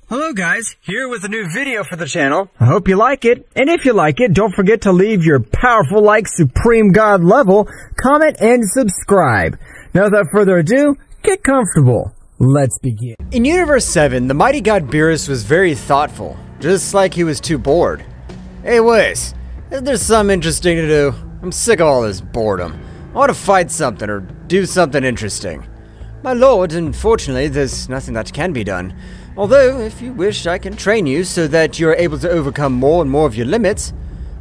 Hello guys, here with a new video for the channel. I hope you like it, and if you like it, don't forget to leave your powerful like Supreme God level, comment, and subscribe. Now without further ado, get comfortable. Let's begin. In Universe 7, the mighty god Beerus was very thoughtful, just like he was too bored. Hey Wiz, there's something interesting to do. I'm sick of all this boredom. I want to fight something or do something interesting. My lord, unfortunately, there's nothing that can be done. Although, if you wish, I can train you so that you're able to overcome more and more of your limits.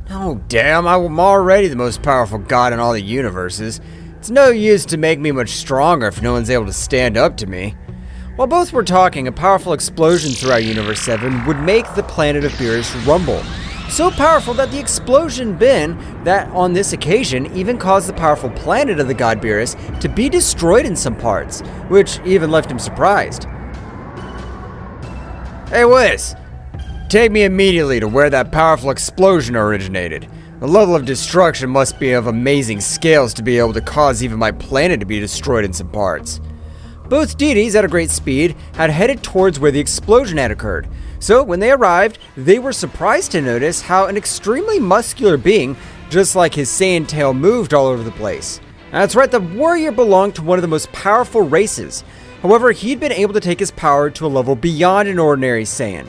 Oh, damn, I'm already the most powerful god in all the universes. It's no use to make me much stronger if no one's able to stand up to me. While both were talking, a powerful explosion throughout Universe 7 would make the planet of Beerus rumble. So powerful that the explosion that on this occasion even caused the powerful planet of the god Beerus to be destroyed in some parts, which even left him surprised. Hey Wiz, take me immediately to where that powerful explosion originated. The level of destruction must be of amazing scales to be able to cause even my planet to be destroyed in some parts. Both deities at a great speed had headed towards where the explosion had occurred. So when they arrived, they were surprised to notice how an extremely muscular being, just like his Saiyan tail, moved all over the place. That's right, the warrior belonged to one of the most powerful races. However, he'd been able to take his power to a level beyond an ordinary Saiyan.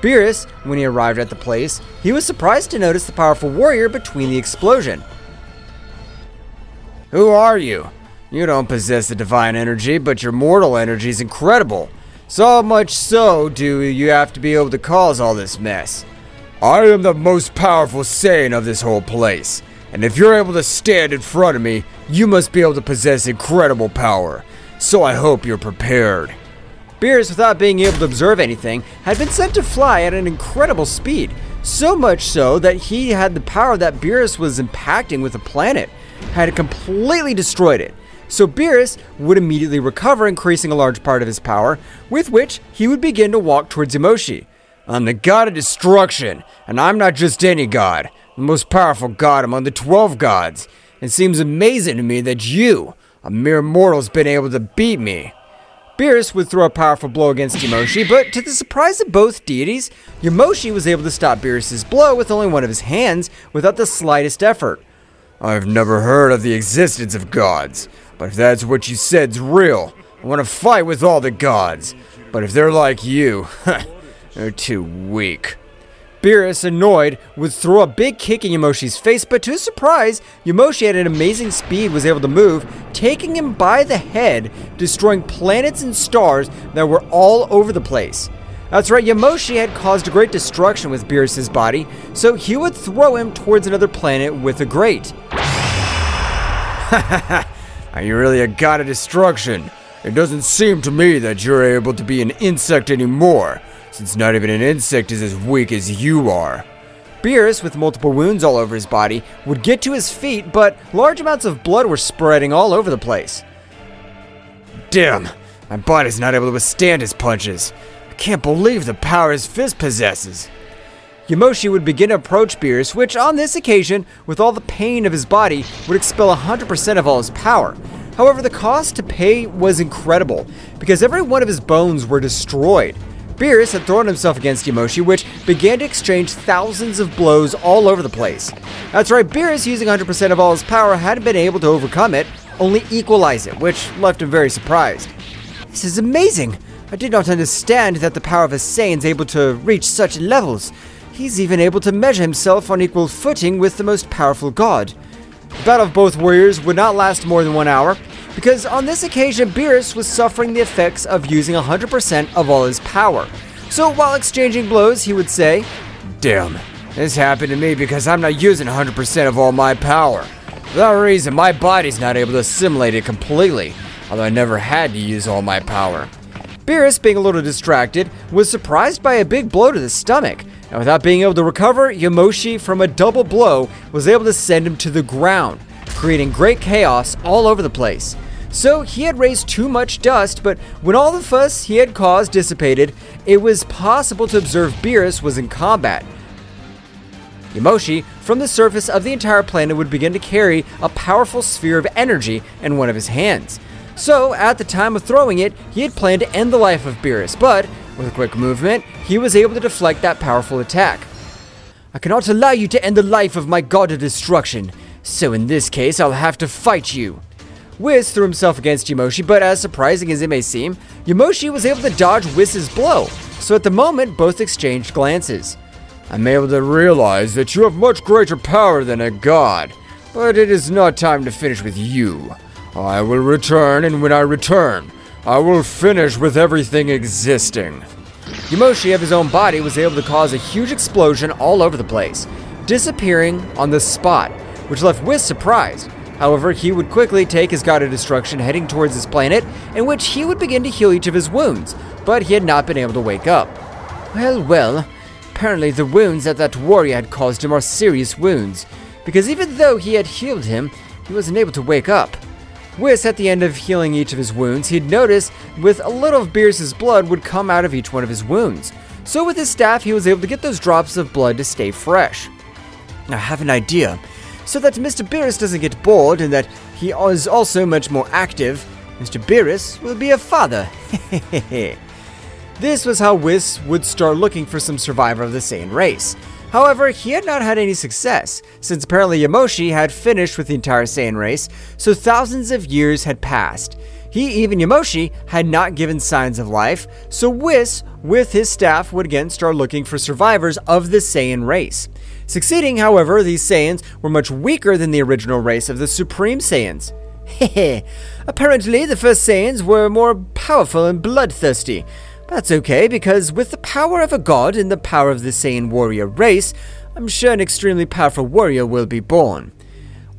Beerus, when he arrived at the place, he was surprised to notice the powerful warrior between the explosion. Who are you? You don't possess the divine energy, but your mortal energy is incredible. So much so do you have to be able to cause all this mess. I am the most powerful Saiyan of this whole place, and if you're able to stand in front of me, you must be able to possess incredible power. So I hope you're prepared. Beerus, without being able to observe anything, had been sent to fly at an incredible speed. So much so that he had the power that Beerus was impacting with the planet, had completely destroyed it. So Beerus would immediately recover, increasing a large part of his power, with which he would begin to walk towards Yamoshi. I'm the god of destruction, and I'm not just any god, the most powerful god among the 12 gods. It seems amazing to me that you, a mere mortal, has been able to beat me. Beerus would throw a powerful blow against Yamoshi, but to the surprise of both deities, Yamoshi was able to stop Beerus' blow with only one of his hands without the slightest effort. I've never heard of the existence of gods, but if that's what you said's real, I want to fight with all the gods. But if they're like you, they're too weak. Beerus, annoyed, would throw a big kick in Yamoshi's face, but to his surprise, Yamoshi at an amazing speed was able to move, taking him by the head, destroying planets and stars that were all over the place. That's right, Yamoshi had caused a great destruction with Beerus' body, so he would throw him towards another planet with a grate. Are you really a god of destruction? It doesn't seem to me that you're able to be an insect anymore, since not even an insect is as weak as you are. Beerus, with multiple wounds all over his body, would get to his feet, but large amounts of blood were spreading all over the place. Damn, my body's not able to withstand his punches. I can't believe the power his fist possesses. Yamoshi would begin to approach Beerus, which on this occasion, with all the pain of his body, would expel 100% of all his power. However, the cost to pay was incredible, because every one of his bones were destroyed. Beerus had thrown himself against Yamoshi, which began to exchange thousands of blows all over the place. That's right, Beerus, using 100% of all his power, hadn't been able to overcome it, only equalize it, which left him very surprised. This is amazing! I did not understand that the power of a Saiyan is able to reach such levels. He's even able to measure himself on equal footing with the most powerful god. The battle of both warriors would not last more than 1 hour, because on this occasion Beerus was suffering the effects of using 100% of all his power. So while exchanging blows, he would say, Damn, this happened to me because I'm not using 100% of all my power. For that reason, my body's not able to assimilate it completely, although I never had to use all my power. Beerus, being a little distracted, was surprised by a big blow to the stomach, and without being able to recover, Yamoshi, from a double blow, was able to send him to the ground, creating great chaos all over the place. So he had raised too much dust, but when all the fuss he had caused dissipated, it was possible to observe Beerus was in combat. Yamoshi, from the surface of the entire planet, would begin to carry a powerful sphere of energy in one of his hands. So, at the time of throwing it, he had planned to end the life of Beerus, but with a quick movement, he was able to deflect that powerful attack. I cannot allow you to end the life of my god of destruction, so in this case, I'll have to fight you. Whis threw himself against Yamoshi, but as surprising as it may seem, Yamoshi was able to dodge Whis' blow, so at the moment, both exchanged glances. I'm able to realize that you have much greater power than a god, but it is not time to finish with you. I will return, and when I return, I will finish with everything existing. Yamoshi of his own body was able to cause a huge explosion all over the place, disappearing on the spot, which left Whis surprised. However, he would quickly take his god of destruction heading towards his planet, in which he would begin to heal each of his wounds, but he had not been able to wake up. Well, apparently the wounds that warrior had caused him are serious wounds, because even though he had healed him, he wasn't able to wake up. Whis, at the end of healing each of his wounds, he'd noticed with a little of Beerus' blood would come out of each one of his wounds. So with his staff, he was able to get those drops of blood to stay fresh. I have an idea. So that Mr. Beerus doesn't get bored and that he is also much more active, Mr. Beerus will be a father. This was how Whis would start looking for some survivor of the Saiyan race. However, he had not had any success, since apparently Yamoshi had finished with the entire Saiyan race, so thousands of years had passed. Yamoshi, had not given signs of life, so Whis, with his staff, would again start looking for survivors of the Saiyan race. Succeeding, however, these Saiyans were much weaker than the original race of the Supreme Saiyans. Apparently, the first Saiyans were more powerful and bloodthirsty. That's okay, because with the power of a god and the power of the Saiyan warrior race, I'm sure an extremely powerful warrior will be born.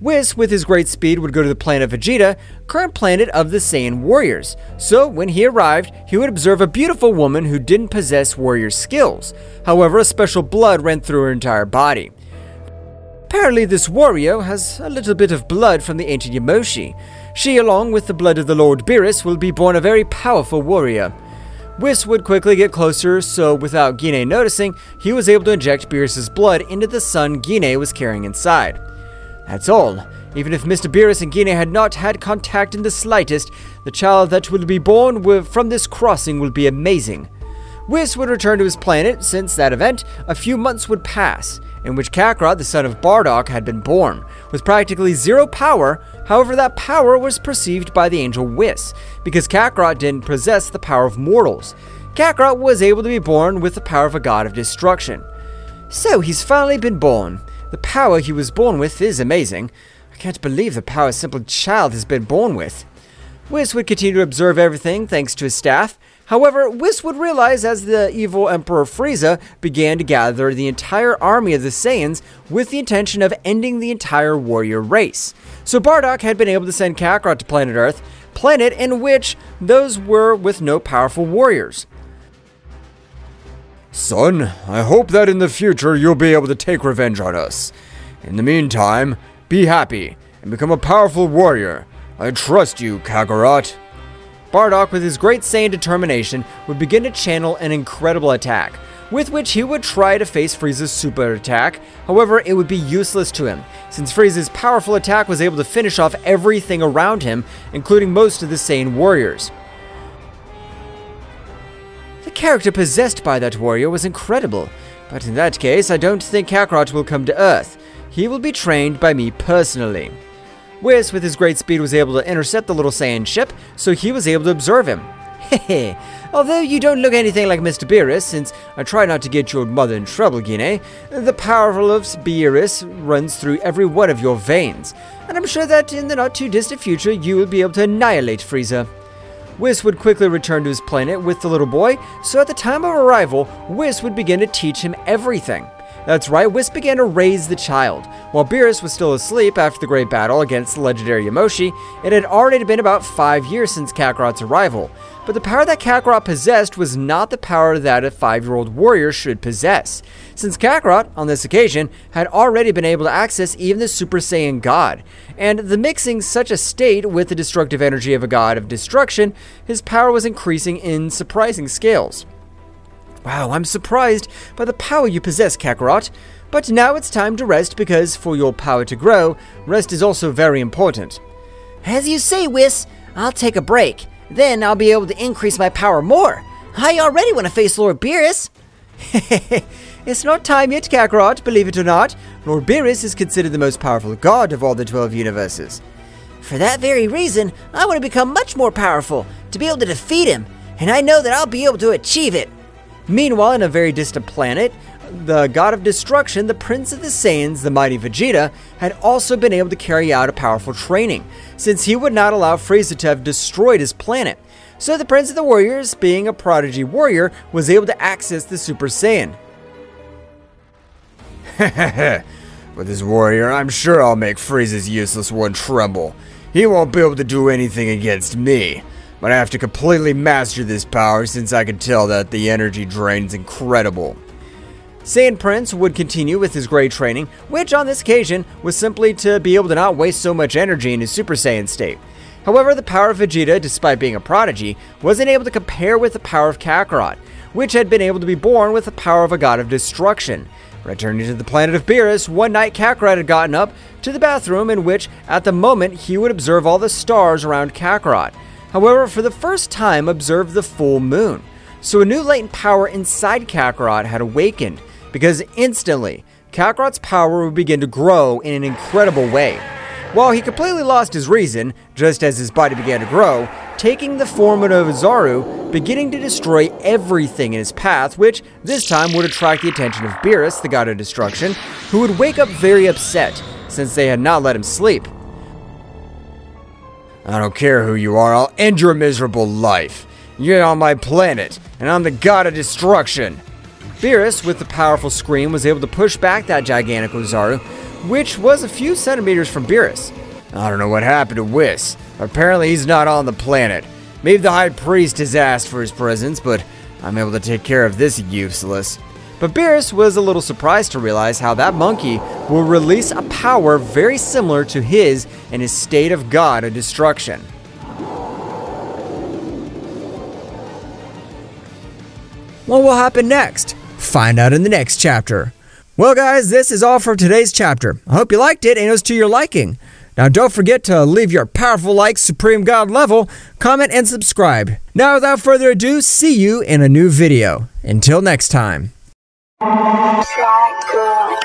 Whis, with his great speed, would go to the planet Vegeta, current planet of the Saiyan warriors. So, when he arrived, he would observe a beautiful woman who didn't possess warrior skills. However, a special blood ran through her entire body. Apparently, this warrior has a little bit of blood from the ancient Yamoshi. She, along with the blood of the Lord Beerus, will be born a very powerful warrior. Whis would quickly get closer, so without Gine noticing, he was able to inject Beerus' blood into the son Gine was carrying inside. That's all. Even if Mr. Beerus and Gine had not had contact in the slightest, the child that will be born from this crossing will be amazing. Whis would return to his planet. Since that event, a few months would pass, in which Kakarot, the son of Bardock, had been born, with practically zero power. However, that power was perceived by the angel Whis, because Kakarot didn't possess the power of mortals. Kakarot was able to be born with the power of a god of destruction. So he's finally been born. The power he was born with is amazing. I can't believe the power a simple child has been born with. Whis would continue to observe everything thanks to his staff. However, Whis would realize as the evil Emperor Frieza began to gather the entire army of the Saiyans with the intention of ending the entire warrior race. So Bardock had been able to send Kakarot to planet Earth, planet in which those were with no powerful warriors. Son, I hope that in the future you'll be able to take revenge on us. In the meantime, be happy and become a powerful warrior. I trust you, Kakarot. Bardock, with his great Saiyan determination, would begin to channel an incredible attack, with which he would try to face Frieza's super attack. However, it would be useless to him, since Frieza's powerful attack was able to finish off everything around him, including most of the Saiyan warriors. The character possessed by that warrior was incredible, but in that case, I don't think Kakarot will come to Earth. He will be trained by me personally. Whis, with his great speed, was able to intercept the little Saiyan ship, so he was able to observe him. Hehe, although you don't look anything like Mr. Beerus, since I try not to get your mother in trouble, Gine, the power of Beerus runs through every one of your veins, and I'm sure that in the not-too-distant future, you will be able to annihilate Frieza. Whis would quickly return to his planet with the little boy, so at the time of arrival, Whis would begin to teach him everything. That's right, Whis began to raise the child. While Beerus was still asleep after the great battle against the legendary Yamoshi, it had already been about 5 years since Kakarot's arrival. But the power that Kakarot possessed was not the power that a 5-year-old warrior should possess, since Kakarot, on this occasion, had already been able to access even the Super Saiyan God, and the mixing such a state with the destructive energy of a god of destruction, his power was increasing in surprising scales. Wow, I'm surprised by the power you possess, Kakarot. But now it's time to rest because for your power to grow, rest is also very important. As you say, Whis, I'll take a break. Then I'll be able to increase my power more. I already want to face Lord Beerus. It's not time yet, Kakarot, believe it or not. Lord Beerus is considered the most powerful god of all the 12 universes. For that very reason, I want to become much more powerful, to be able to defeat him, and I know that I'll be able to achieve it. Meanwhile, in a very distant planet, the god of destruction, the Prince of the Saiyans, the mighty Vegeta, had also been able to carry out a powerful training, since he would not allow Frieza to have destroyed his planet. So the Prince of the Warriors, being a prodigy warrior, was able to access the Super Saiyan. With this warrior, I'm sure I'll make Frieza's useless one tremble. He won't be able to do anything against me. But I have to completely master this power since I can tell that the energy drain is incredible. Saiyan Prince would continue with his great training, which on this occasion was simply to be able to not waste so much energy in his Super Saiyan state. However, the power of Vegeta, despite being a prodigy, wasn't able to compare with the power of Kakarot, which had been able to be born with the power of a god of destruction. Returning to the planet of Beerus, one night Kakarot had gotten up to the bathroom in which, at the moment, he would observe all the stars around Kakarot. However, for the first time, observed the full moon. So a new latent power inside Kakarot had awakened, because instantly, Kakarot's power would begin to grow in an incredible way. While he completely lost his reason, just as his body began to grow, taking the form of Zaru, beginning to destroy everything in his path, which this time would attract the attention of Beerus, the god of destruction, who would wake up very upset, since they had not let him sleep. I don't care who you are, I'll end your miserable life. You're on my planet, and I'm the god of destruction. Beerus, with the powerful scream, was able to push back that gigantic Zaru, which was a few centimeters from Beerus. I don't know what happened to Whis. Apparently he's not on the planet. Maybe the High Priest has asked for his presence, but I'm able to take care of this useless. But Beerus was a little surprised to realize how that monkey will release a power very similar to his in his state of god of destruction. What will happen next? Find out in the next chapter. Well guys, this is all for today's chapter. I hope you liked it and it was to your liking. Now don't forget to leave your powerful like Supreme God level, comment and subscribe. Now without further ado, see you in a new video. Until next time. Black girl,